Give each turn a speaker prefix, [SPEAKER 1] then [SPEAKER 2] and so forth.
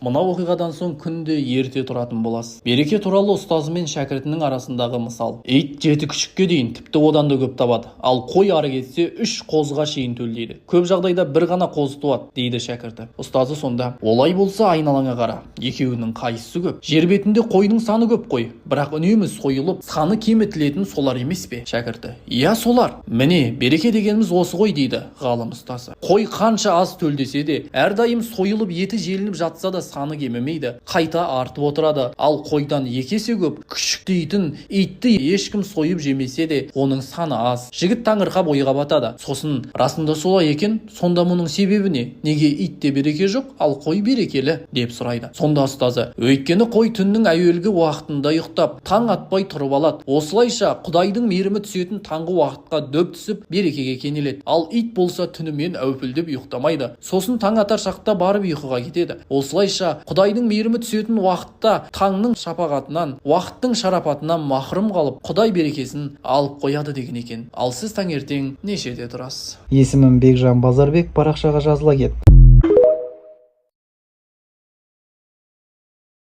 [SPEAKER 1] Мына оқиғадан соң күнде ерте тұратын боласыз. Береке туралы ұстазы мен шәкіртінің арасындағы мысал. Ит 7 күшікке дейін тіпті одан да көп табады. Ал қой ары кетсе 3 қозға шейін төлдейді. Көп жағдайда бір ғана қоз туады, дейді шәкірті. Ұстазы сонда: олай болса айналаңа қара. Екеуінің қайсысы көп? Жер бетінде қойдың саны көп қой. Бірақ үнемі сойылып, саны кемітілетін солар емес пе? Шәкірті: иә, солар. Міне, береке дегеніміз осы ғой, дейді ғалым ұстазы. Қой қанша аз төлдесе де, әрдайым сойылып еті желініп жатса да саны кемімейді, қайта артып отырады. Ал қойдан 2 есе көп. Күшік дейтін итті ешкім сойып жемесе де, оның саны аз. Жігіт таңырқап ойға батады. Сосын, расында солай екен, сонда мұның себебі не? Неге итте береке жоқ, ал қой берекелі, деп сұрайды. Сонда ұстазы: өйткені қой түннің әуелгі уақытында ұйықтап, таң атпай тұрып алады. Осылайша Құдайдың мейірімі түсетін таңғы уақытқа дөп түсіп, берекеге кенеледі. Ал ит болса түнімен әупілдеп ұйықтамайды. Сосын таң атар шақта барып ұйқыға кетеді. Осылайша Құдайдың мейірімі түсетін уақытта таңның шапағатынан, уақыттың шарапатынан махрұм қалып, Құдай берекесін алып қояды деген екен. Ал сіз таңертең нешеде тұрасыз?
[SPEAKER 2] Есімім Бекжан Базарбек, парақшаға жазыла кет.